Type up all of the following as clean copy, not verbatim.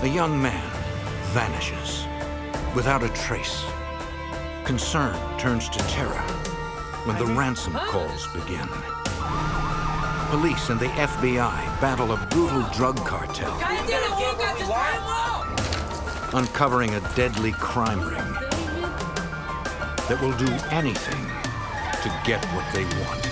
A young man vanishes without a trace. Concern turns to terror when the ransom calls begin. Police and the FBI battle a brutal drug cartel, uncovering a deadly crime ring that will do anything to get what they want.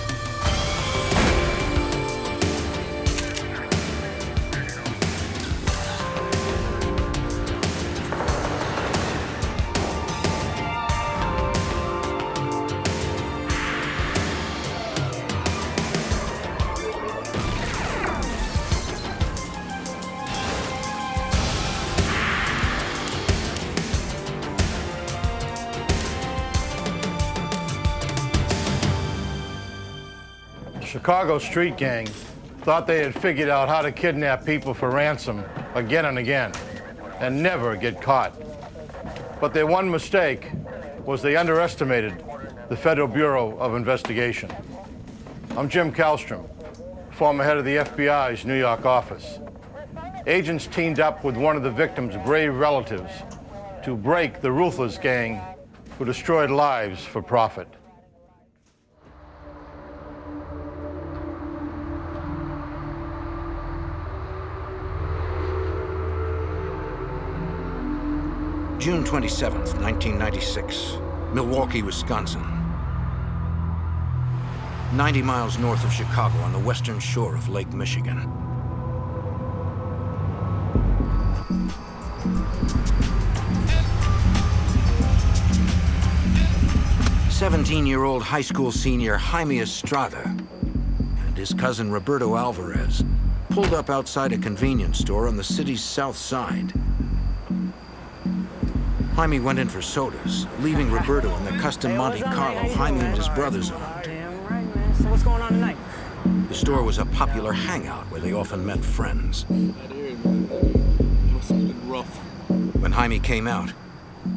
Chicago street gang thought they had figured out how to kidnap people for ransom again and again and never get caught. But their one mistake was they underestimated the Federal Bureau of Investigation. I'm Jim Kallstrom, former head of the FBI's New York office. Agents teamed up with one of the victim's brave relatives to break the ruthless gang who destroyed lives for profit. June 27th, 1996, Milwaukee, Wisconsin. 90 miles north of Chicago on the western shore of Lake Michigan. "17-year-old high school senior Jaime Estrada and his cousin Roberto Alvarez pulled up outside a convenience store on the city's south side. Jaime went in for sodas, leaving Roberto in the custom Monte Carlo Jaime and his brothers owned. Damn right, man. So what's going on tonight? The store was a popular hangout where they often met friends. Must have been rough. When Jaime came out,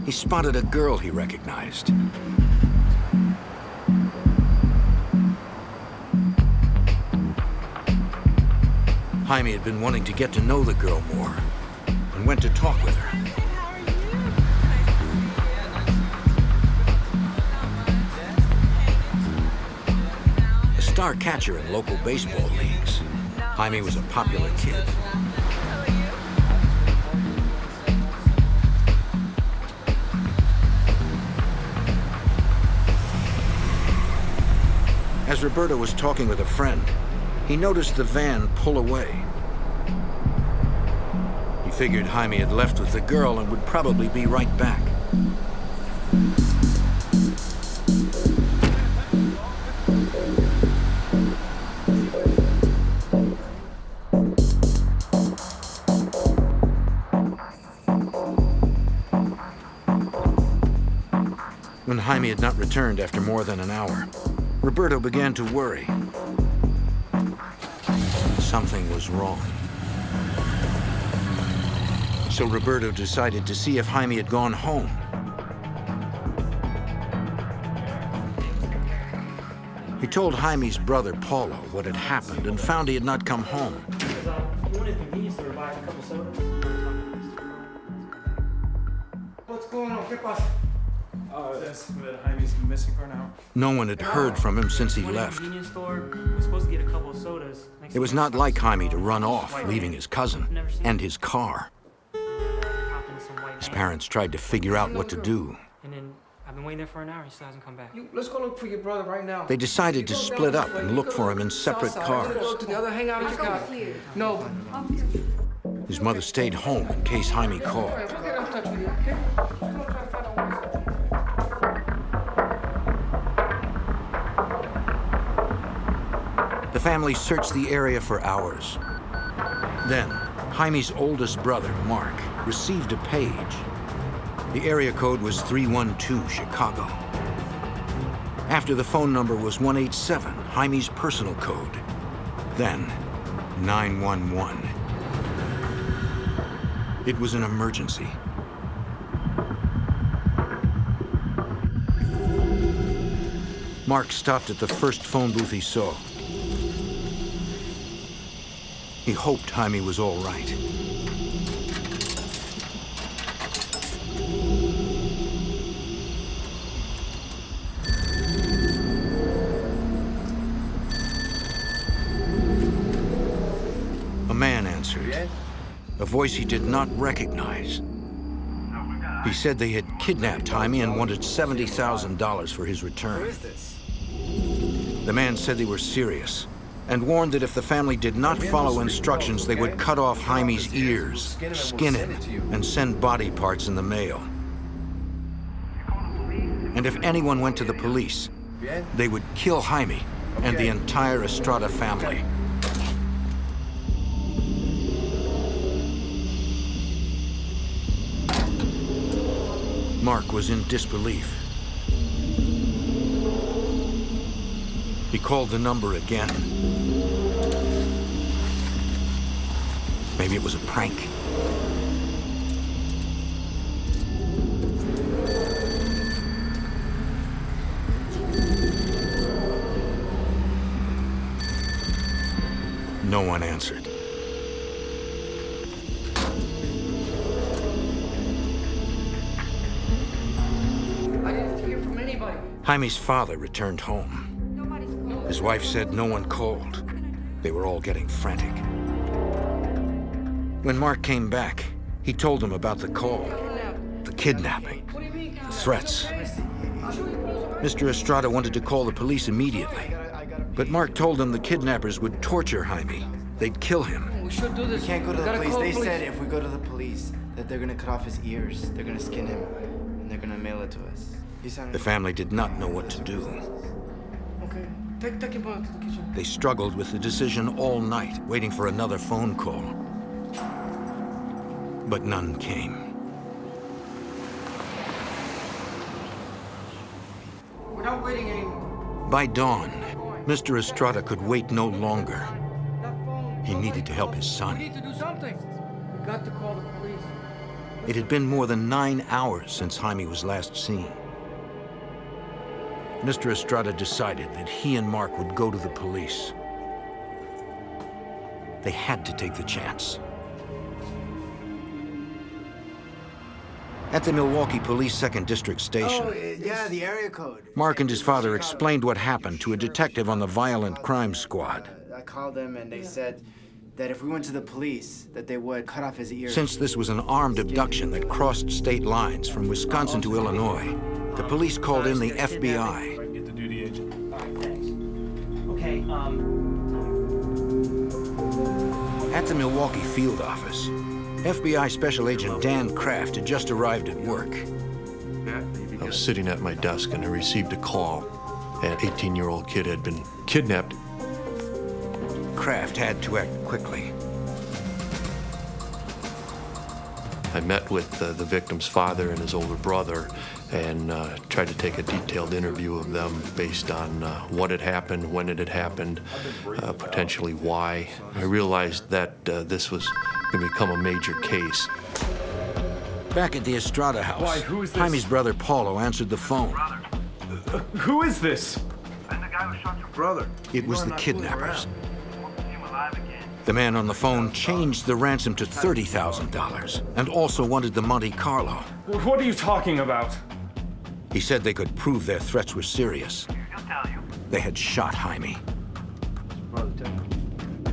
he spotted a girl he recognized. Jaime had been wanting to get to know the girl more and went to talk with her. Star catcher in local baseball leagues, Jaime was a popular kid. As Roberto was talking with a friend, he noticed the van pull away. He figured Jaime had left with the girl and would probably be right back. When Jaime had not returned after more than an hour, Roberto began to worry. Something was wrong. So Roberto decided to see if Jaime had gone home. He told Jaime's brother, Paulo, what had happened and found he had not come home. What's going on? ¿Qué pasa? That's that Jaime's missing for now. No one had heard from him since he left. We're supposed to get a couple of sodas. It was not like Jaime to run off, leaving his cousin and his car. His parents tried to figure out what to do. And then I've been waiting there for an hour. He still hasn't come back. Let's go look for your brother right now. They decided to split up and look for him in separate cars. Go together, hang out in Chicago. No. His mother stayed home in case Jaime called. We'll get in touch with you, okay? The family searched the area for hours. Then, Jaime's oldest brother, Mark, received a page. The area code was 312 Chicago. After the phone number was 187, Jaime's personal code. Then, 911. It was an emergency. Mark stopped at the first phone booth he saw. He hoped Jaime was all right. a voice he did not recognize. He said they had kidnapped Jaime and wanted $70,000 for his return. Who is this? The man said they were serious and warned that if the family did not follow instructions, they would cut off Jaime's ears, skin him, and send body parts in the mail. And if anyone went to the police, they would kill Jaime and the entire Estrada family. Mark was in disbelief. He called the number again. Maybe it was a prank. No one answered. I didn't hear from anybody. Jaime's father returned home. His wife said no one called. They were all getting frantic. When Mark came back, he told them about the call, the kidnapping, the threats. Mr. Estrada wanted to call the police immediately, but Mark told them the kidnappers would torture Jaime. They'd kill him. We should do this. We can't go to We the gotta police. call They police. said if we go to the police, that they're gonna cut off his ears, they're gonna skin him, and they're gonna mail it to us. He sounded... The family did not know what to do. Okay. Take him back to the kitchen. They struggled with the decision all night, waiting for another phone call. But none came. We're not waiting anymore. By dawn, Mr. Estrada could wait no longer. That phone. He needed to help his We son. need to do something. We got to call the police. It had been more than 9 hours since Jaime was last seen. Mr. Estrada decided that he and Mark would go to the police. They had to take the chance. At the Milwaukee Police 2nd District Station, Oh, yeah, the area code. Mark and his father explained what happened to a detective on the Violent Crime Squad. I called them and they said that if we went to the police, that they would cut off his ears. Since this was an armed abduction that crossed state lines from Wisconsin to Illinois, the police called in the FBI. Get the duty agent. All right, thanks. Okay, At the Milwaukee field office, FBI Special Agent Dan Kraft had just arrived at work. I was sitting at my desk and I received a call. An 18-year-old kid had been kidnapped. Kraft had to act quickly. I met with the victim's father and his older brother and tried to take a detailed interview of them based on what had happened, when it had happened, potentially why. I realized that this was going to become a major case. Back at the Estrada house, Why, who is this? Jaime's brother Paulo answered the phone. Who is this? I'm the guy who shot your brother. It was the kidnappers. Want to see him alive again. The man on the phone changed the ransom to $30,000 and also wanted the Monte Carlo. What are you talking about? He said they could prove their threats were serious. He'll tell you. They had shot Jaime.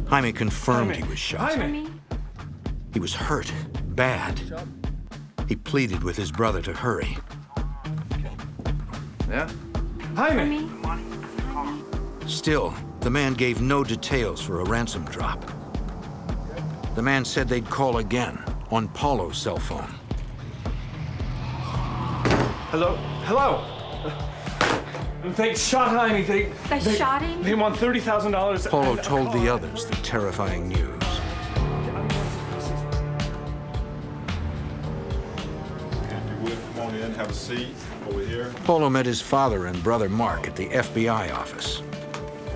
Jaime confirmed he was shot. Jaime! He was hurt, bad. He pleaded with his brother to hurry. Yeah? Jaime! The money, the car. Still, the man gave no details for a ransom drop. The man said they'd call again on Paulo's cell phone. Hello? Hello? They shot Jaime. They shot him? They want $30,000. Paulo told the others the terrifying news. If you would, come on in, have a seat over here. Paulo met his father and brother Mark at the FBI office.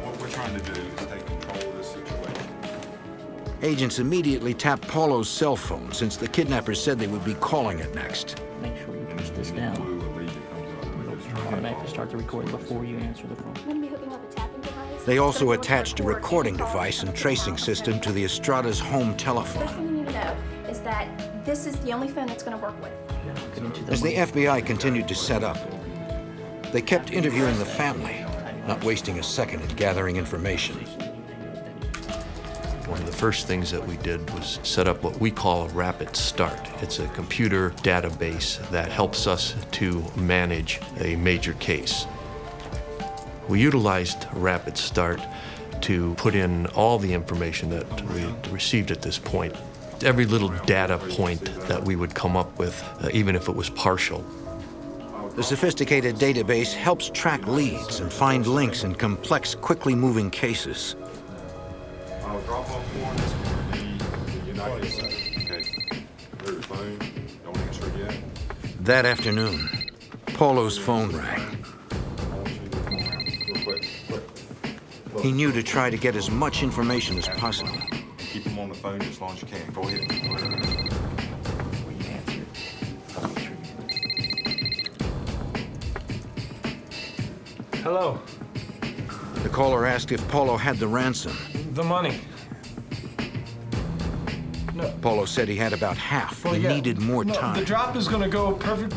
What we're trying to do is take control of this situation. Agents immediately tapped Paulo's cell phone since the kidnappers said they would be calling it next. Make sure you push this down. Blue will lead that comes up. Automatically start the recording before you answer the phone. Gonna be hooking up a tapping device. They also It's gonna go attached a to record recording any calls device and from tracing the system to the Estrada's home First telephone. thing you need to know is that this is the only phone that's gonna work with. As the FBI continued to set up, they kept interviewing the family, not wasting a second in gathering information. One of the first things that we did was set up what we call a rapid start. It's a computer database that helps us to manage a major case. We utilized rapid start to put in all the information that we had received at this point. Every little data point that we would come up with, even if it was partial. The sophisticated database helps track leads and find links in complex, quickly moving cases. I'll drop off warrants for the United States. Okay. Clear your phone. Don't answer it yet. That afternoon, Paulo's phone rang. I want you to come around real quick. Look, He knew to try to get as much information as possible. keep them on the phone as long as you can. Go ahead. Hello. The caller asked if Paulo had the ransom. The money. No. Paulo said he had about half. Well, He yeah. needed more No, time. The drop is gonna go perfect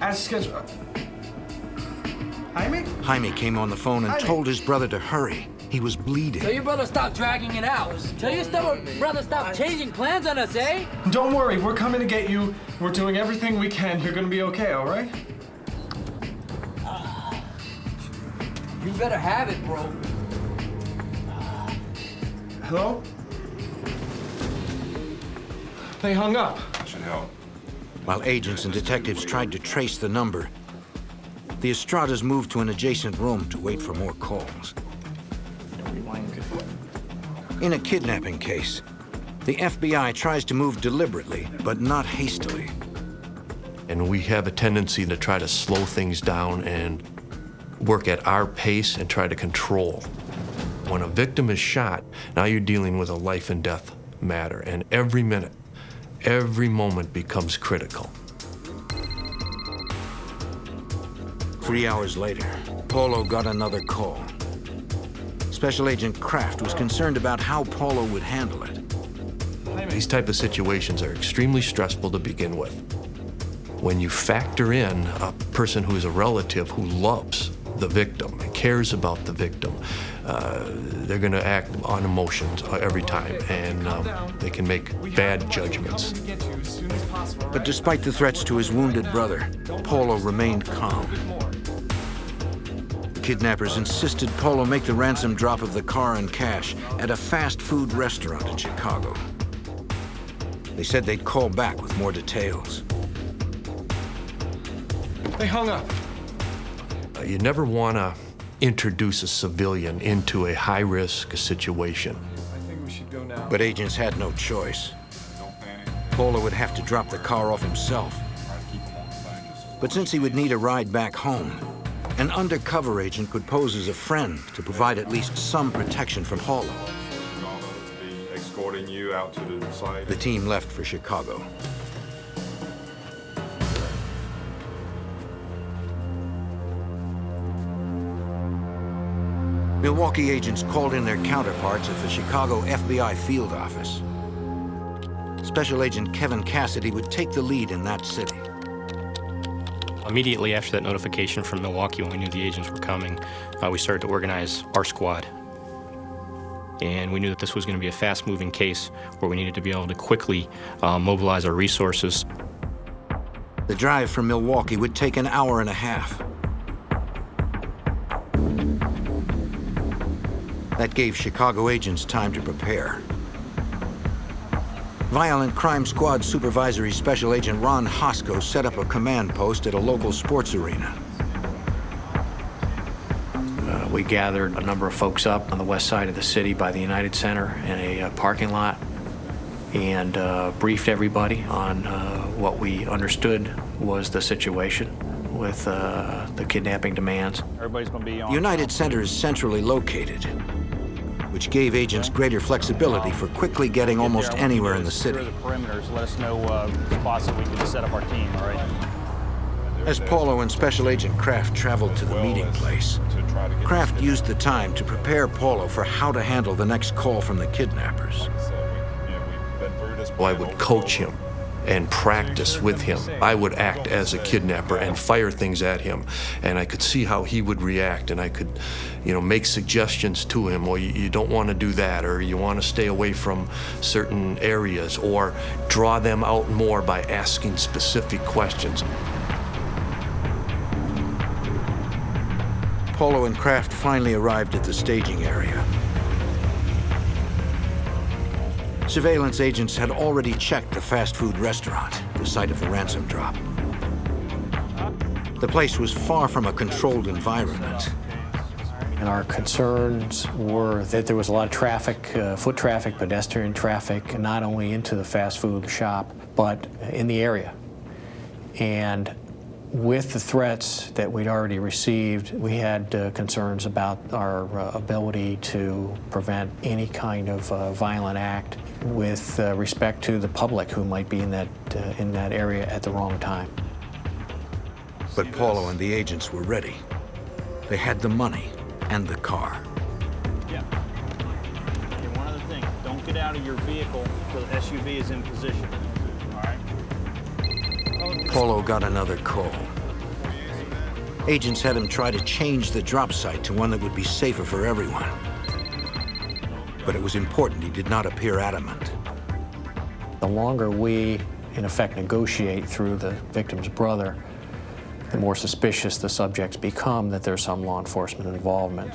as scheduled. Jaime? Jaime came on the phone and Jaime. told his brother to hurry. He was bleeding. Tell your brother stop dragging it out. Tell your brother stop changing plans on us, eh? Don't worry, we're coming to get you. We're doing everything we can. You're gonna be okay, all right? You better have it, bro. Hello? They hung up. That should help. While agents and detectives tried to trace the number, the Estradas moved to an adjacent room to wait for more calls. In a kidnapping case, the FBI tries to move deliberately, but not hastily. And we have a tendency to try to slow things down and work at our pace and try to control. When a victim is shot, now you're dealing with a life and death matter, and every minute, every moment becomes critical. 3 hours later, Paulo got another call. Special Agent Kraft was concerned about how Paulo would handle it. These type of situations are extremely stressful to begin with. When you factor in a person who is a relative who loves the victim, cares about the victim, they're going to act on emotions every time, and they can make bad judgments. But despite the threats to his wounded brother, Paulo remained calm. The kidnappers insisted Paulo make the ransom drop of the car and cash at a fast food restaurant in Chicago. They said they'd call back with more details. They hung up. You never want to introduce a civilian into a high-risk situation. I think we should go now. But agents had no choice. Don't panic. Paulo would have to drop the car off himself. Try to keep them on the phone just But since he would need a ride back home, an undercover agent could pose as a friend to provide at least some protection from Paulo. Y'all to be escorting you out to the site. The team left for Chicago. Milwaukee agents called in their counterparts at the Chicago FBI field office. Special Agent Kevin Cassidy would take the lead in that city. Immediately after that notification from Milwaukee, when we knew the agents were coming, we started to organize our squad. And we knew that this was going to be a fast-moving case where we needed to be able to quickly mobilize our resources. The drive from Milwaukee would take an hour and a half. That gave Chicago agents time to prepare. Violent Crime Squad Supervisory Special Agent Ron Hosko set up a command post at a local sports arena. We gathered a number of folks up on the west side of the city by the United Center in a parking lot and briefed everybody on what we understood was the situation with the kidnapping demands. Everybody's going to be on. The United Center is centrally located, which gave agents greater flexibility for quickly getting almost anywhere in the city. The perimeters, let us know spots that we can set up our team, all right? As Paulo and Special Agent Kraft traveled to the meeting place, Kraft used the time to prepare Paulo for how to handle the next call from the kidnappers. Well, I would coach him and practice with him. I would act as a kidnapper and fire things at him, and I could see how he would react, and I could, make suggestions to him. Well, you don't want to do that, or you want to stay away from certain areas, or draw them out more by asking specific questions. Polo and Kraft finally arrived at the staging area. Surveillance agents had already checked the fast food restaurant, the site of the ransom drop. The place was far from a controlled environment. And our concerns were that there was a lot of traffic, foot traffic, pedestrian traffic, not only into the fast food shop, but in the area. And with the threats that we'd already received, we had concerns about our ability to prevent any kind of violent act with respect to the public who might be in that area at the wrong time. But Paulo and the agents were ready. They had the money and the car. Yeah. Okay, one other thing, don't get out of your vehicle until the SUV is in position. All right? Paulo got another call. Agents had him try to change the drop site to one that would be safer for everyone. But it was important he did not appear adamant. The longer we, in effect, negotiate through the victim's brother, the more suspicious the subjects become that there's some law enforcement involvement.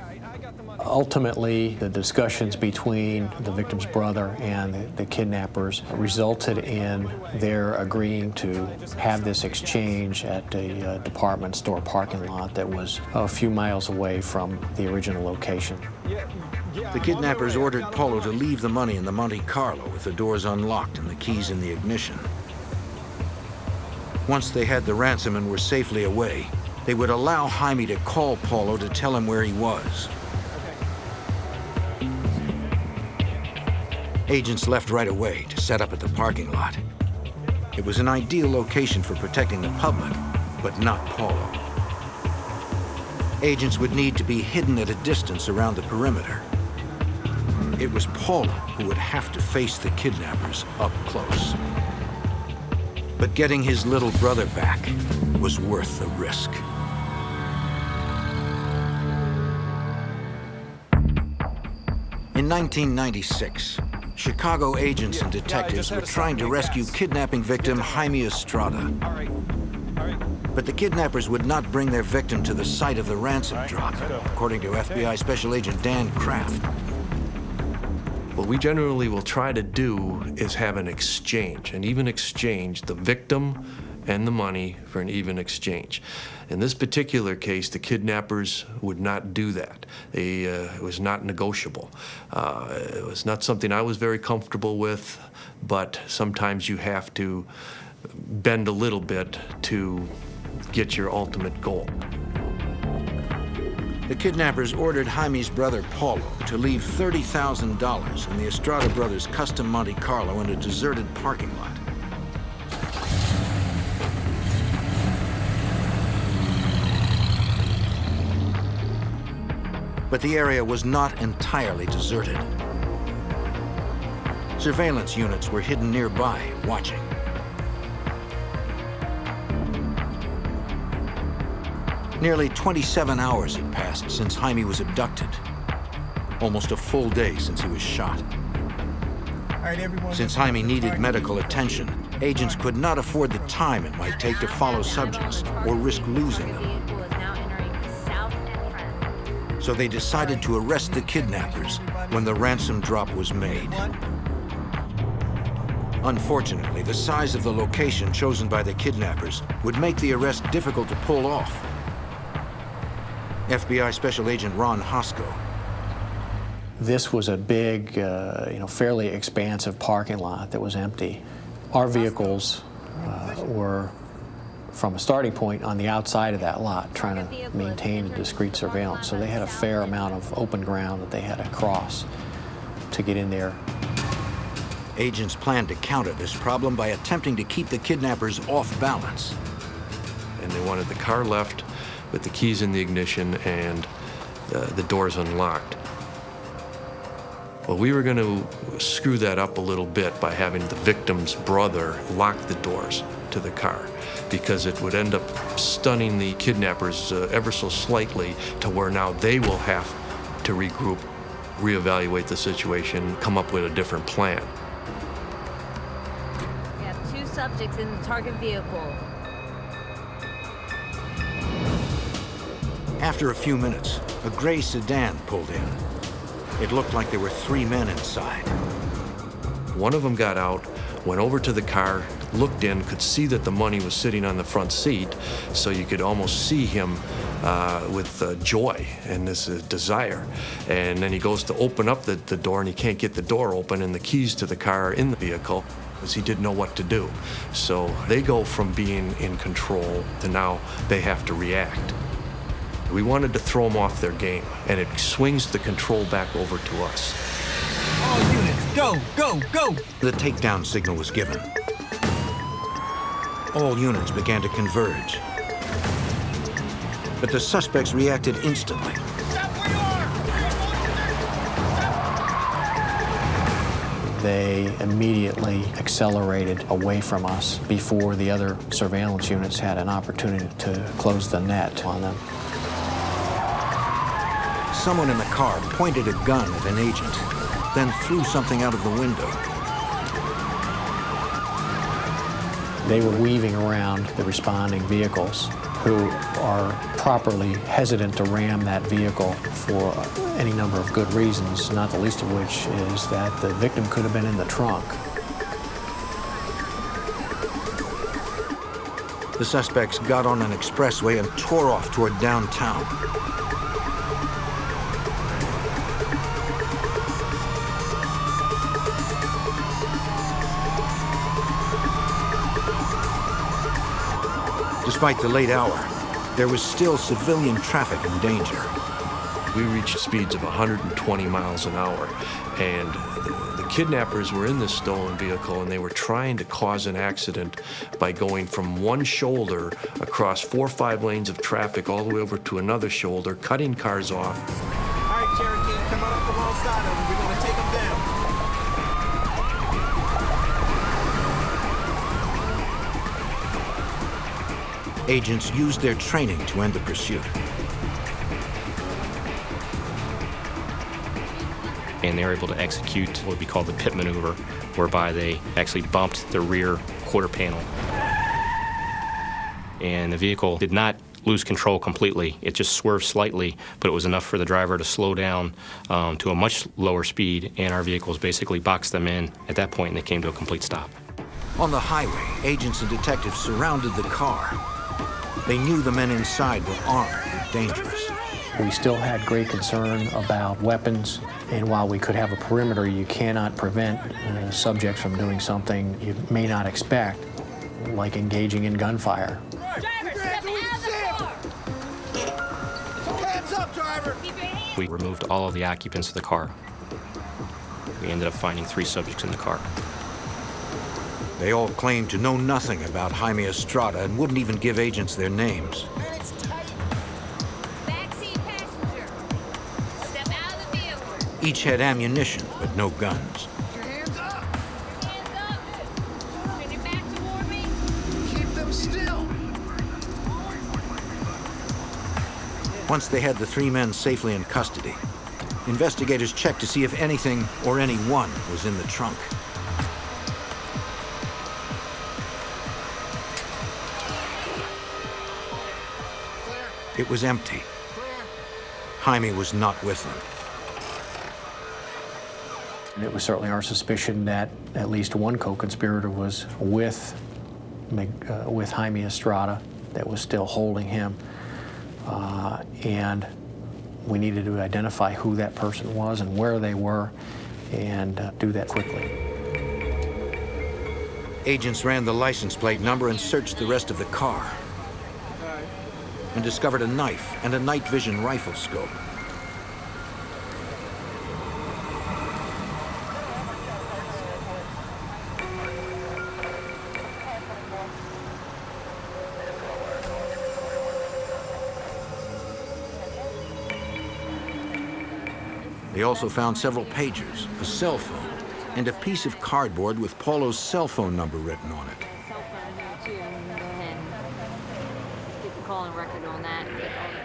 Ultimately, the discussions between the victim's brother and the kidnappers resulted in their agreeing to have this exchange at a department store parking lot that was a few miles away from the original location. The kidnappers ordered Paulo to leave the money in the Monte Carlo with the doors unlocked and the keys in the ignition. Once they had the ransom and were safely away, they would allow Jaime to call Paulo to tell him where he was. Agents left right away to set up at the parking lot. It was an ideal location for protecting the public, but not Paulo. Agents would need to be hidden at a distance around the perimeter. It was Paulo who would have to face the kidnappers up close. But getting his little brother back was worth the risk. In 1996, Chicago agents and detectives were trying to rescue kidnapping victim Jaime Estrada. But the kidnappers would not bring their victim to the site of the ransom drop, according to FBI Special Agent Dan Kraft. What we generally will try to do is have an exchange, an even exchange, the victim and the money for an even exchange. In this particular case, the kidnappers would not do that. It was not negotiable. It was not something I was very comfortable with, but sometimes you have to bend a little bit to get your ultimate goal. The kidnappers ordered Jaime's brother Paulo to leave $30,000 in the Estrada brothers' custom Monte Carlo in a deserted parking lot. But the area was not entirely deserted. Surveillance units were hidden nearby, watching. Nearly 27 hours had passed since Jaime was abducted. Almost a full day since he was shot. Since Jaime needed medical attention, agents could not afford the time it might take to follow subjects or risk losing them. So they decided to arrest the kidnappers when the ransom drop was made. Unfortunately, the size of the location chosen by the kidnappers would make the arrest difficult to pull off. FBI Special Agent Ron Hosko. This was a big, fairly expansive parking lot that was empty. Our vehicles were, from a starting point, on the outside of that lot, trying to maintain a discreet surveillance. So they had a fair amount of open ground that they had to cross to get in there. Agents planned to counter this problem by attempting to keep the kidnappers off balance. And they wanted the car left with the keys in the ignition and the doors unlocked. Well, we were going to screw that up a little bit by having the victim's brother lock the doors to the car, because it would end up stunning the kidnappers ever so slightly to where now they will have to regroup, reevaluate the situation, come up with a different plan. We have 2 subjects in the target vehicle. After a few minutes, a gray sedan pulled in. It looked like there were 3 men inside. One of them got out, went over to the car, looked in, could see that the money was sitting on the front seat, so you could almost see him with joy and this desire. And then he goes to open up the door, and he can't get the door open, and the keys to the car are in the vehicle, because he didn't know what to do. So they go from being in control to now they have to react. We wanted to throw them off their game, and it swings the control back over to us. All units, go, go, go! The takedown signal was given. All units began to converge. But the suspects reacted instantly. They immediately accelerated away from us before the other surveillance units had an opportunity to close the net on them. Someone in the car pointed a gun at an agent, then threw something out of the window. They were weaving around the responding vehicles, who are properly hesitant to ram that vehicle for any number of good reasons, not the least of which is that the victim could have been in the trunk. The suspects got on an expressway and tore off toward downtown. Despite the late hour, there was still civilian traffic in danger. We reached speeds of 120 miles an hour, and the kidnappers were in this stolen vehicle, and they were trying to cause an accident by going from one shoulder across 4 or 5 lanes of traffic all the way over to another shoulder, cutting cars off. All right, Cherokee, come on up alongside of them. We're going to take them down. Agents used their training to end the pursuit. And they were able to execute what we call the pit maneuver, whereby they actually bumped the rear quarter panel. And the vehicle did not lose control completely. It just swerved slightly, but it was enough for the driver to slow down to a much lower speed, and our vehicles basically boxed them in at that point, and they came to a complete stop. On the highway, agents and detectives surrounded the car. They knew the men inside were armed and dangerous. We still had great concern about weapons, and while we could have a perimeter, you cannot prevent subjects from doing something you may not expect, like engaging in gunfire. Hands up, driver! We removed all of the occupants of the car. We ended up finding 3 subjects in the car. They all claimed to know nothing about Jaime Estrada and wouldn't even give agents their names. Each had ammunition, but no guns. Hands up! Bring it back toward me. Keep them still. Once they had the 3 men safely in custody, investigators checked to see if anything or anyone was in the trunk. It was empty. Jaime was not with them. And it was certainly our suspicion that at least one co-conspirator was with Jaime Estrada, that was still holding him. And we needed to identify who that person was and where they were, and do that quickly. Agents ran the license plate number and searched the rest of the car, and discovered a knife and a night vision rifle scope. They also found several pagers, a cell phone, and a piece of cardboard with Paulo's cell phone number written on it. Cell phone here too. I'm gonna go ahead and get the calling record on that. And get all the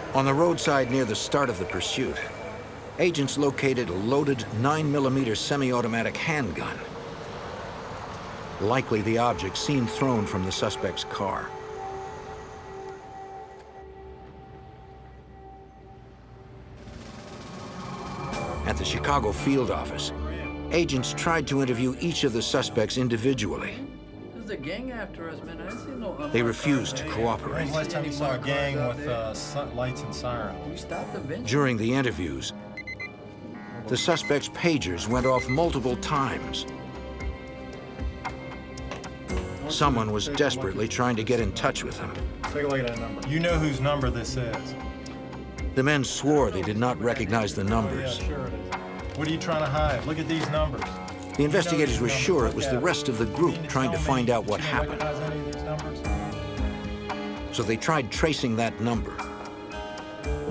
phone. On the roadside near the start of the pursuit, agents located a loaded 9mm semi-automatic handgun. Likely the object seen thrown from the suspect's car. At the Chicago field office, agents tried to interview each of the suspects individually. There's a gang after us, man. I didn't see no. They refused to cooperate. When's the last time you saw a gang with lights and sirens? We stopped the bench. During the interviews, the suspects' pagers went off multiple times. Someone was desperately trying to get in touch with them. Take a look at that number. You know whose number this is. The men swore they did not recognize the numbers. Yeah, sure it is. What are you trying to hide? Look at these numbers. The investigators were sure it was the rest of the group trying to find out what happened. So they tried tracing that number.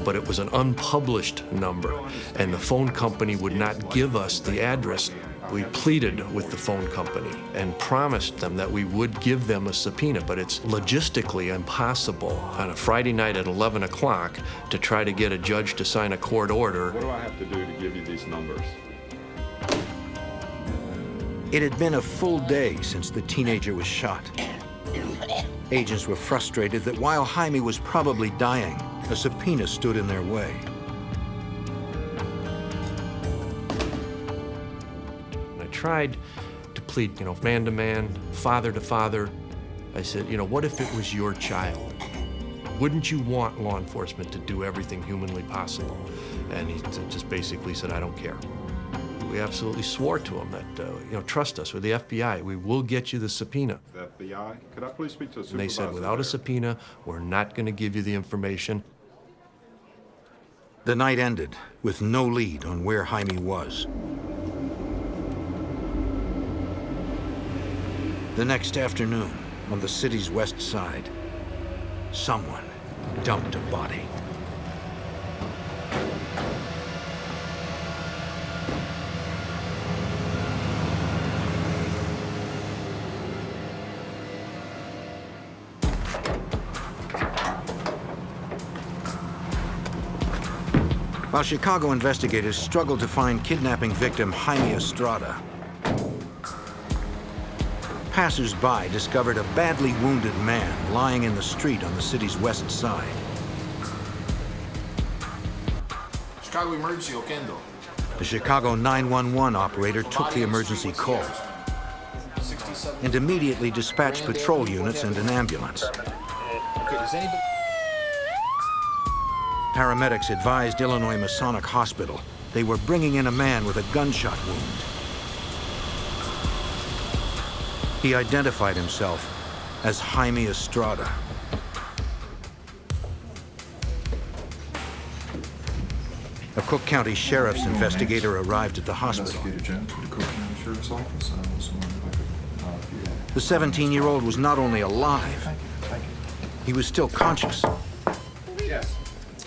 But it was an unpublished number, and the phone company would not give us the address. We pleaded with the phone company and promised them that we would give them a subpoena, but it's logistically impossible on a Friday night at 11 o'clock to try to get a judge to sign a court order. What do I have to do to give you these numbers? It had been a full day since the teenager was shot. Agents were frustrated that while Jaime was probably dying, a subpoena stood in their way. Tried to plead, man to man, father to father. I said, what if it was your child? Wouldn't you want law enforcement to do everything humanly possible? And he just basically said, I don't care. We absolutely swore to him that, trust us, we're the FBI, we will get you the subpoena. The FBI? Could I please speak to a supervisor? And they said, without a subpoena, we're not going to give you the information. The night ended with no lead on where Jaime was. The next afternoon, on the city's west side, someone dumped a body. While Chicago investigators struggled to find kidnapping victim Jaime Estrada, passers-by discovered a badly wounded man lying in the street on the city's west side. Chicago emergency, Okendo. The Chicago 911 operator took the emergency call and immediately dispatched patrol units and an ambulance. Okay, does anybody... Paramedics advised Illinois Masonic Hospital they were bringing in a man with a gunshot wound. He identified himself as Jaime Estrada. A Cook County Sheriff's investigator arrived at the hospital. The 17-year-old was not only alive, he was still conscious. Yes.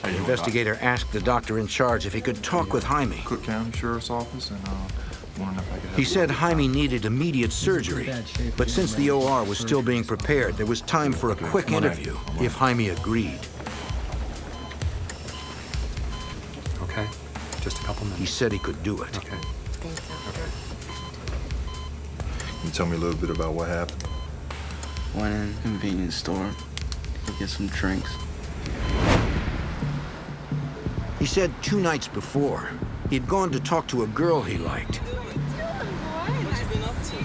The investigator asked the doctor in charge if he could talk with Jaime. Cook County Sheriff's Office, and wondering if I could have... He said Jaime needed immediate surgery, but since the OR was still being prepared, there was time for a quick interview if Jaime agreed. Okay, just a couple minutes. He said he could do it. Okay. Can you tell me a little bit about what happened? Went in a convenience store to get some drinks. He said 2 nights before, he'd gone to talk to a girl he liked.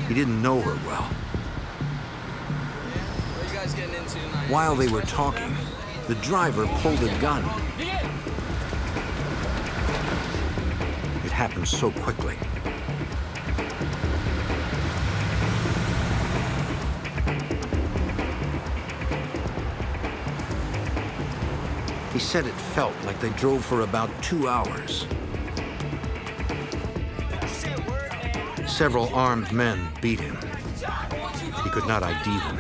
He didn't know her well. What are you guys getting into tonight? While they were talking, the driver pulled a gun. It happened so quickly. He said it felt like they drove for about 2 hours. Several armed men beat him. He could not ID them.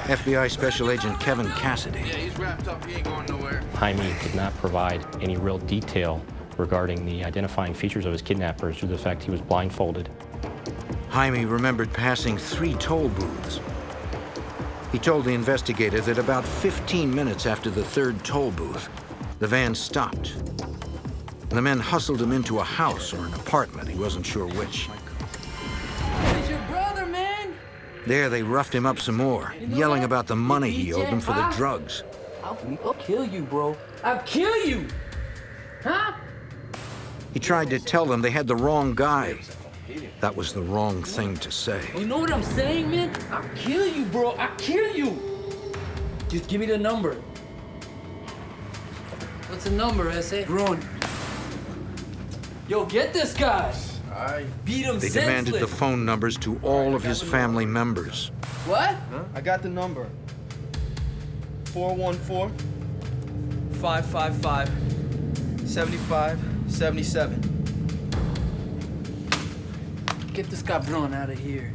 FBI Special Agent Kevin Cassidy. Yeah, he's wrapped up. He ain't going nowhere. Jaime did not provide any real detail regarding the identifying features of his kidnappers due to the fact he was blindfolded. Jaime remembered passing 3 toll booths. He told the investigator that about 15 minutes after the 3rd toll booth, the van stopped. The men hustled him into a house or an apartment, he wasn't sure which. It's your brother, man. There they roughed him up some more, yelling about the money he owed them for the drugs. I'll kill you, bro. I'll kill you. Huh? He tried to tell them they had the wrong guy. That was the wrong thing to say. You know what I'm saying, man? I'll kill you, bro. I'll kill you. Just give me the number. What's the number, S.A.? Run. Yo, get this guy. I beat him They senseless. demanded the phone numbers to all of his family members. What? Huh? I got the number. 414-555-7577. Get this cabron out of here.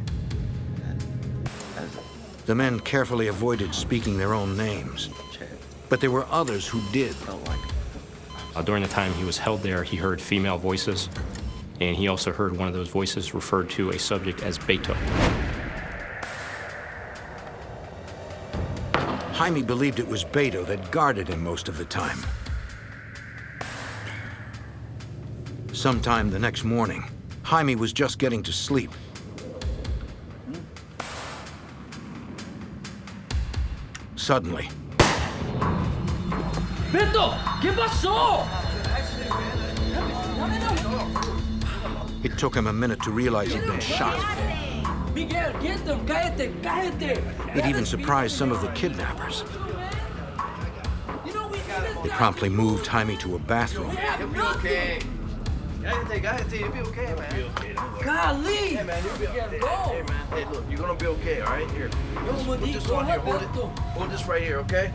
The men carefully avoided speaking their own names. But there were others who did. During the time he was held there, he heard female voices, and he also heard one of those voices referred to a subject as Beto. Jaime believed it was Beto that guarded him most of the time. Sometime the next morning, Jaime was just getting to sleep. Suddenly, Beto, ¿qué pasó? it took him a minute to realize he'd been shot. Miguel, get them. Cállate, cállate. It even surprised some of the kidnappers. They promptly moved Jaime to a bathroom. You'll be okay. Cállate, you'll be okay, man. You'll be okay. Golly. Hey, man, you'll be okay. Hey, man. Hey, look, you're gonna be okay, all right? Here. Put this on here. Hold this right here, okay?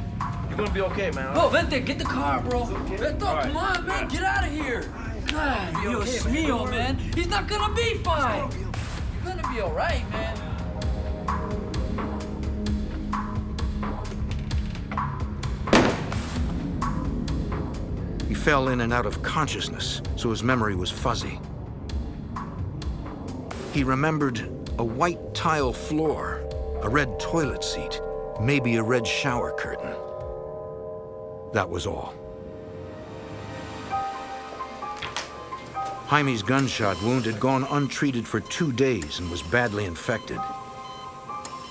You're gonna be okay, man. Bro, vente, get the car, bro. Beto, come on, man, get out of here. God, Dios mío, man. He's not gonna be fine. You're gonna be all right, man. He fell in and out of consciousness, so his memory was fuzzy. He remembered a white tile floor, a red toilet seat, maybe a red shower curtain. That was all. Jaime's gunshot wound had gone untreated for 2 days and was badly infected.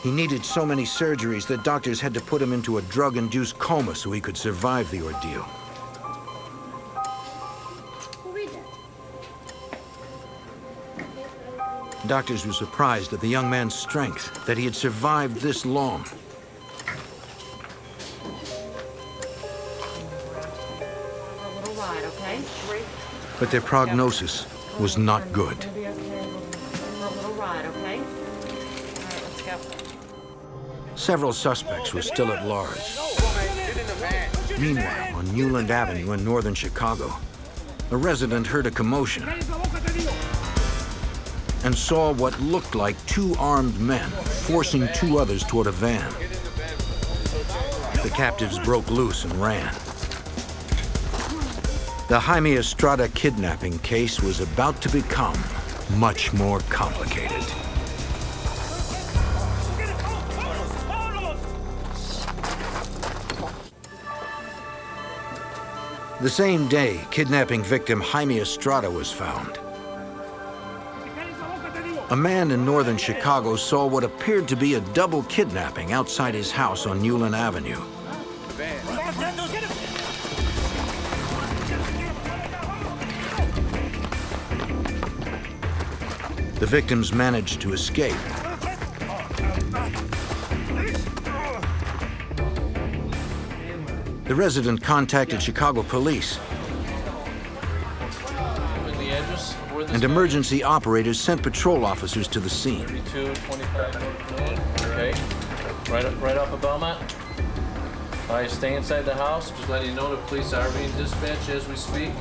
He needed so many surgeries that doctors had to put him into a drug-induced coma so he could survive the ordeal. Doctors were surprised at the young man's strength, that he had survived this long. But their prognosis was not good. Several suspects were still at large. Meanwhile, on Newland Avenue in northern Chicago, a resident heard a commotion and saw what looked like 2 armed men forcing 2 others toward a van. The captives broke loose and ran. The Jaime Estrada kidnapping case was about to become much more complicated. The same day, kidnapping victim Jaime Estrada was found. A man in northern Chicago saw what appeared to be a double kidnapping outside his house on Newland Avenue. The victims managed to escape. The resident contacted Chicago police, and emergency operators sent patrol officers to the scene. 32-25. Okay. Right off of Belmont. All right, stay inside the house. Just letting you know the police are being dispatched as we speak.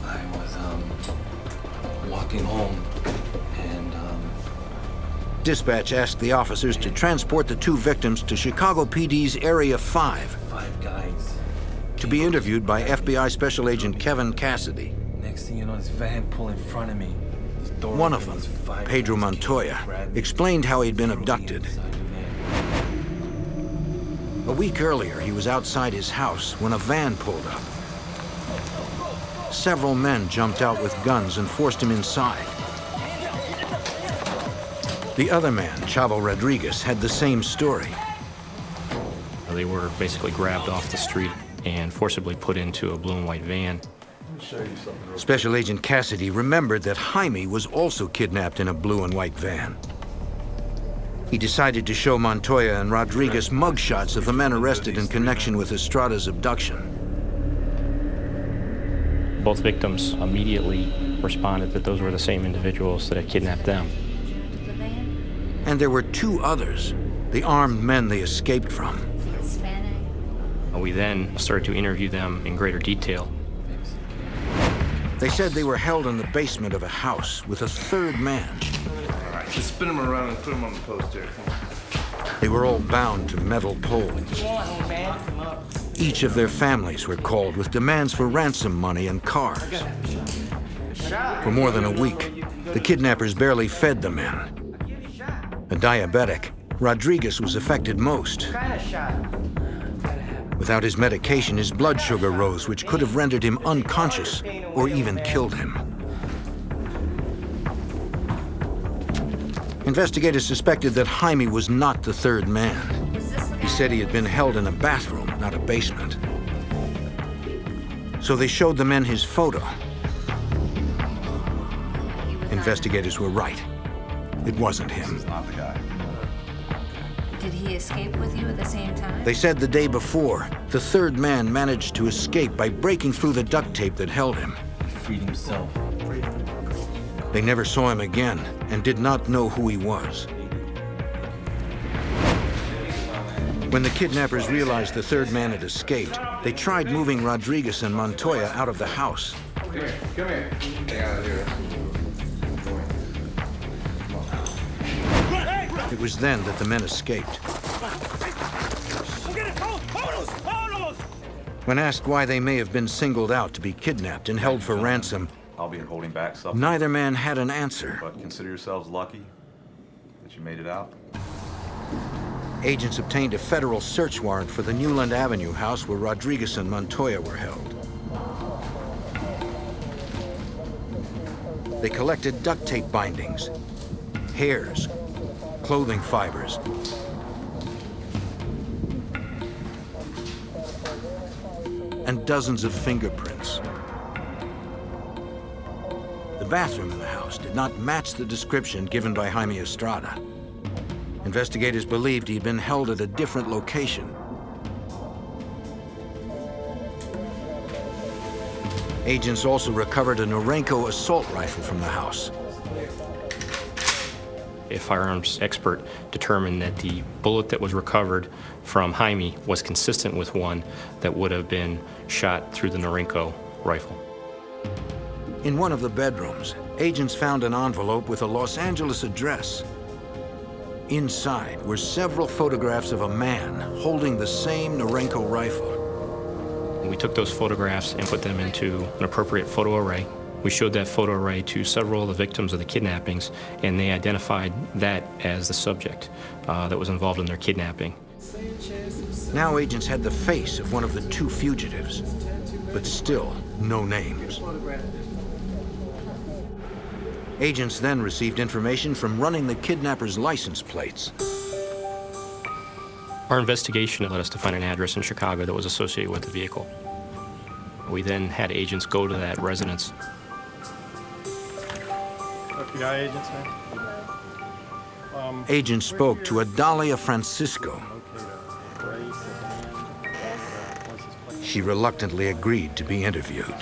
I was, walking home, and, Dispatch asked the officers to transport the 2 victims to Chicago PD's Area 5 5 guys. to be interviewed by FBI Special Agent Kevin Cassidy. Next thing you know, this van pulled in front of me. One of them, Pedro Montoya, explained how he'd been abducted. A week earlier, he was outside his house when a van pulled up. Several men jumped out with guns and forced him inside. The other man, Chavo Rodriguez, had the same story. They were basically grabbed off the street and forcibly put into a blue and white van. Special Agent Cassidy remembered that Jaime was also kidnapped in a blue and white van. He decided to show Montoya and Rodriguez mugshots of the men arrested in connection with Estrada's abduction. Both victims immediately responded that those were the same individuals that had kidnapped them. And there were 2 others, the armed men they escaped from. We then started to interview them in greater detail. They said they were held in the basement of a house with a 3rd man. All right, just spin them around and put them on the post there. Come on. They were all bound to metal poles. Each of their families were called with demands for ransom money and cars. For more than a week, the kidnappers barely fed the men. A diabetic, Rodriguez was affected most. Without his medication, his blood sugar rose, which could have rendered him unconscious or even killed him. Investigators suspected that Jaime was not the 3rd man. He said he had been held in a bathroom, not a basement. So they showed the men his photo. Investigators were right. It wasn't him. This is not the guy. Did he escape with you at the same time? They said the day before, the 3rd man managed to escape by breaking through the duct tape that held him. He freed himself. They never saw him again and did not know who he was. When the kidnappers realized the 3rd man had escaped, they tried moving Rodriguez and Montoya out of the house. Come here, come here. Get out of here. It was then that the men escaped. When asked why they may have been singled out to be kidnapped and held for ransom, Albeit holding back something. neither man had an answer. But consider yourselves lucky that you made it out. Agents obtained a federal search warrant for the Newland Avenue house where Rodriguez and Montoya were held. They collected duct tape bindings, hairs, clothing fibers, and dozens of fingerprints. The bathroom in the house did not match the description given by Jaime Estrada. Investigators believed he had been held at a different location. Agents also recovered a Norenko assault rifle from the house. A firearms expert determined that the bullet that was recovered from Jaime was consistent with one that would have been shot through the Norenko rifle. In one of the bedrooms, agents found an envelope with a Los Angeles address. Inside were several photographs of a man holding the same Norenko rifle. We took those photographs and put them into an appropriate photo array. We showed that photo array to several of the victims of the kidnappings, and they identified that as the subject that was involved in their kidnapping. Now agents had the face of one of the 2 fugitives, but still no names. Agents then received information from running the kidnappers' license plates. Our investigation led us to find an address in Chicago that was associated with the vehicle. We then had agents go to that residence. FBI agents, man? Agents spoke to Adalia Francisco. She reluctantly agreed to be interviewed.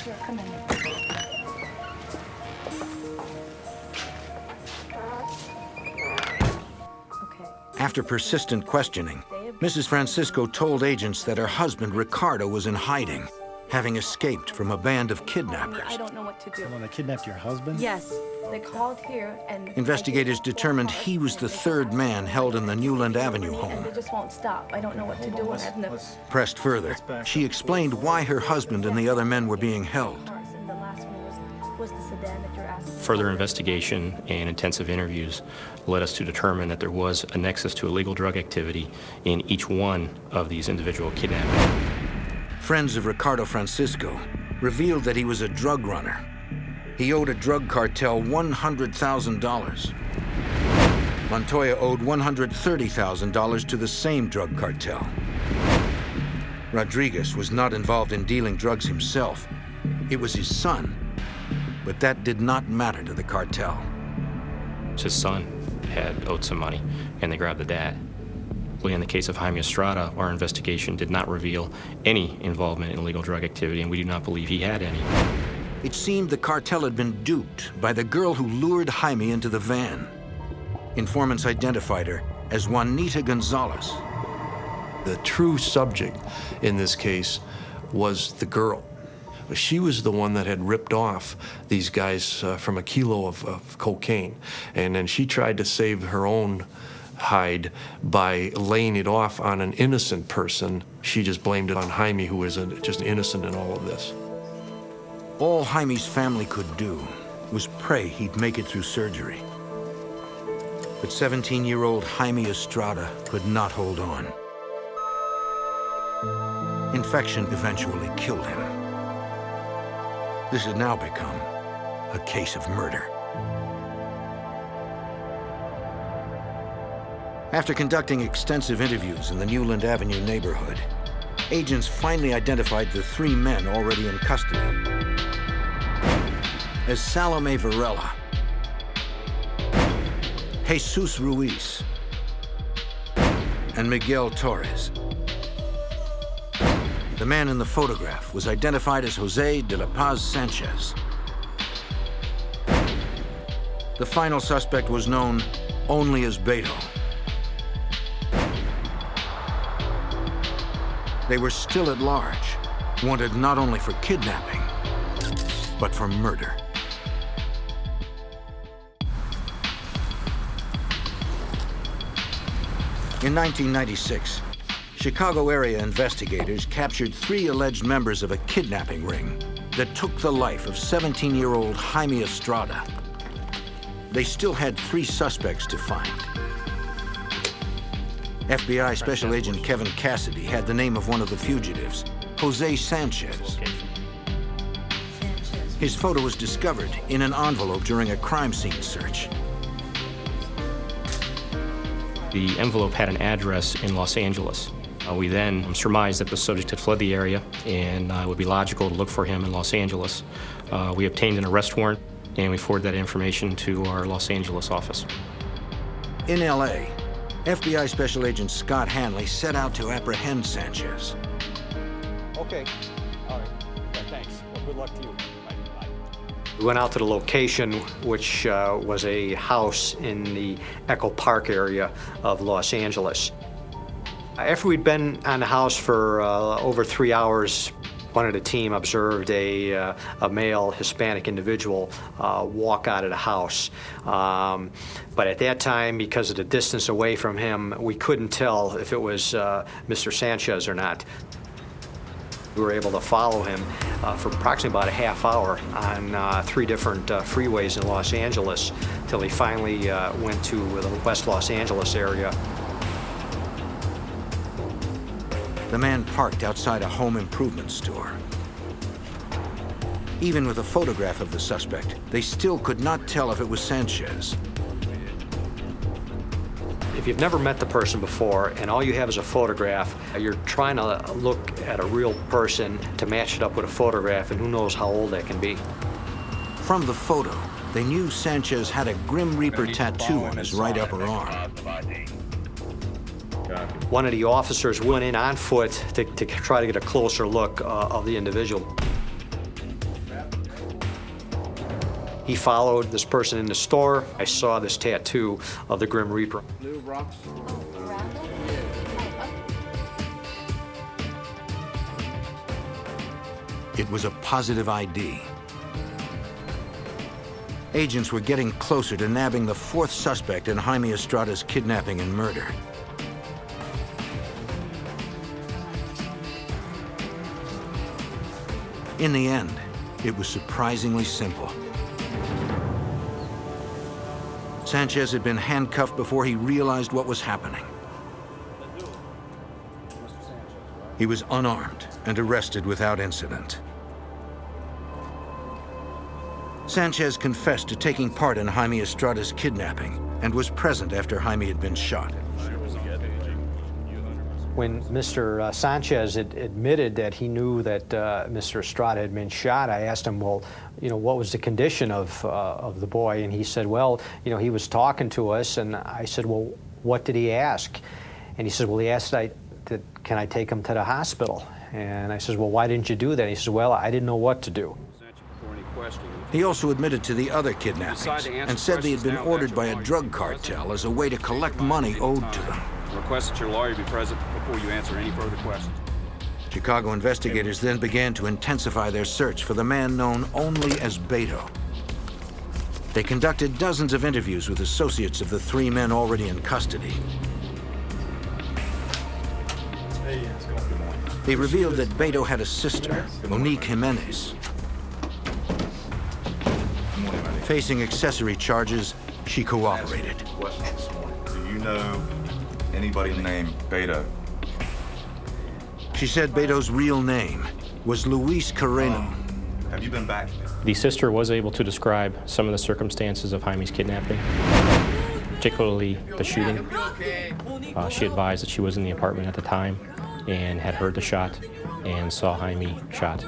After persistent questioning, Mrs. Francisco told agents that her husband, Ricardo, was in hiding, having escaped from a band of kidnappers. I don't know what to do. Someone that kidnapped your husband? Yes. They called here and... Investigators determined he was the third man held in the Newland Avenue home. They just won't stop. I don't know what to do, and I've never... Pressed further, she explained why her husband and the other men were being held. And the last one was the sedan that you're asking. Further investigation and intensive interviews led us to determine that there was a nexus to illegal drug activity in each one of these individual kidnappings. Friends of Ricardo Francisco revealed that he was a drug runner. He owed a drug cartel $100,000. Montoya owed $130,000 to the same drug cartel. Rodriguez was not involved in dealing drugs himself. It was his son, but that did not matter to the cartel. His son had owed some money, and they grabbed the dad. In the case of Jaime Estrada, our investigation did not reveal any involvement in illegal drug activity, and we do not believe he had any. It seemed the cartel had been duped by the girl who lured Jaime into the van. Informants identified her as Juanita Gonzalez. The true subject in this case was the girl. She was the one that had ripped off these guys from a kilo of cocaine, and then she tried to save her own hide by laying it off on an innocent person. She just blamed it on Jaime, who was just innocent in all of this. All Jaime's family could do was pray he'd make it through surgery. But 17-year-old Jaime Estrada could not hold on. Infection eventually killed him. This has now become a case of murder. After conducting extensive interviews in the Newland Avenue neighborhood, agents finally identified the three men already in custody as Salome Varela, Jesus Ruiz, and Miguel Torres. The man in the photograph was identified as Jose de la Paz Sanchez. The final suspect was known only as Beto. They were still at large, wanted not only for kidnapping, but for murder. In 1996, Chicago area investigators captured 3 alleged members of a kidnapping ring that took the life of 17-year-old Jaime Estrada. They still had 3 suspects to find. FBI Special Agent Kevin Cassidy had the name of one of the fugitives, Jose Sanchez. His photo was discovered in an envelope during a crime scene search. The envelope had an address in Los Angeles. We then surmised that the subject had fled the area, and it would be logical to look for him in Los Angeles. We obtained an arrest warrant, and we forwarded that information to our Los Angeles office. In LA, FBI Special Agent Scott Hanley set out to apprehend Sanchez. Okay, all right, yeah, thanks. Well, good luck to you. We went out to the location, which was a house in the Echo Park area of Los Angeles. After we'd been on the house for over 3 hours, one of the team observed a male Hispanic individual walk out of the house. But at that time, because of the distance away from him, we couldn't tell if it was Mr. Sanchez or not. We were able to follow him for approximately about a half hour on 3 different freeways in Los Angeles till he finally went to the West Los Angeles area. The man parked outside a home improvement store. Even with a photograph of the suspect, they still could not tell if it was Sanchez. If you've never met the person before and all you have is a photograph, you're trying to look at a real person to match it up with a photograph, and who knows how old that can be. From the photo, they knew Sanchez had a Grim Reaper tattoo on his right upper arm. One of the officers went in on foot to try to get a closer look of the individual. He followed this person in the store. I saw this tattoo of the Grim Reaper. It was a positive ID. Agents were getting closer to nabbing the fourth suspect in Jaime Estrada's kidnapping and murder. In the end, it was surprisingly simple. Sanchez had been handcuffed before he realized what was happening. He was unarmed and arrested without incident. Sanchez confessed to taking part in Jaime Estrada's kidnapping and was present after Jaime had been shot. When Mr. Sanchez admitted that he knew that Mr. Estrada had been shot, I asked him, well, you know, what was the condition of the boy? And he said, well, you know, he was talking to us, and I said, well, what did he ask? And he said, well, he asked, can I take him to the hospital? And I said, well, why didn't you do that? And he said, well, I didn't know what to do. He also admitted to the other kidnappings and said they had been ordered by a drug cartel as a way to collect money owed to them. Request that your lawyer be present before you answer any further questions. Chicago investigators then began to intensify their search for the man known only as Beto. They conducted dozens of interviews with associates of the three men already in custody. They revealed that Beto had a sister, Monique Jimenez. Facing accessory charges, she cooperated. Do you know anybody named Beto? She said Beto's real name was Luis Carreno. Have you been back? The sister was able to describe some of the circumstances of Jaime's kidnapping, particularly the shooting. She advised that she was in the apartment at the time and had heard the shot and saw Jaime shot.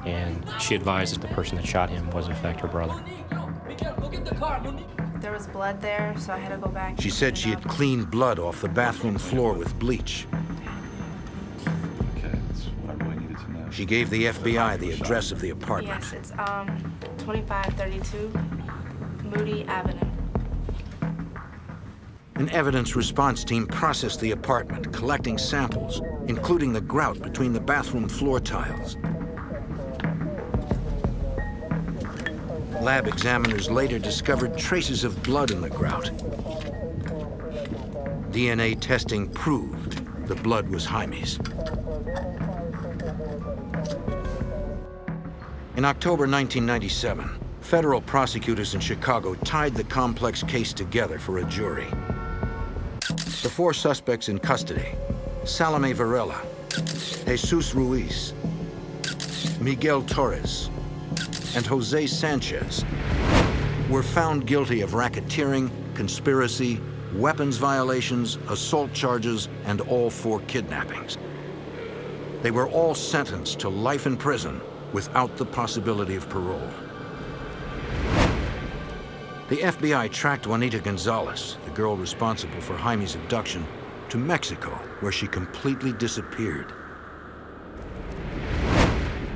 And she advised that the person that shot him was in fact her brother. There was blood there, so I had to go back. She said she had cleaned blood off the bathroom floor with bleach. Okay, that's what I really needed to know. She gave the FBI the address of the apartment. Yes, it's 2532 Moody Avenue. An evidence response team processed the apartment, collecting samples, including the grout between the bathroom floor tiles. Lab examiners later discovered traces of blood in the grout. DNA testing proved the blood was Jaime's. In October 1997, federal prosecutors in Chicago tied the complex case together for a jury. The four suspects in custody, Salome Varela, Jesus Ruiz, Miguel Torres, and Jose Sanchez, were found guilty of racketeering, conspiracy, weapons violations, assault charges, and all four kidnappings. They were all sentenced to life in prison without the possibility of parole. The FBI tracked Juanita Gonzalez, the girl responsible for Jaime's abduction, to Mexico, where she completely disappeared.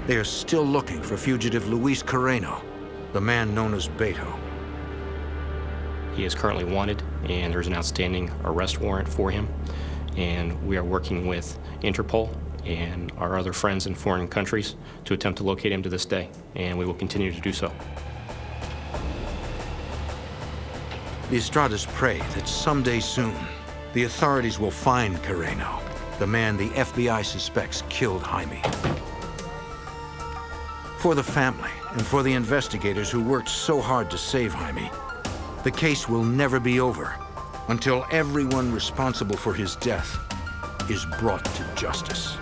They are still looking for fugitive Luis Carreno, the man known as Beto. He is currently wanted, and there's an outstanding arrest warrant for him. And we are working with Interpol and our other friends in foreign countries to attempt to locate him to this day, and we will continue to do so. The Estradas pray that someday soon, the authorities will find Carreno, the man the FBI suspects killed Jaime. For the family and for the investigators who worked so hard to save Jaime, the case will never be over until everyone responsible for his death is brought to justice.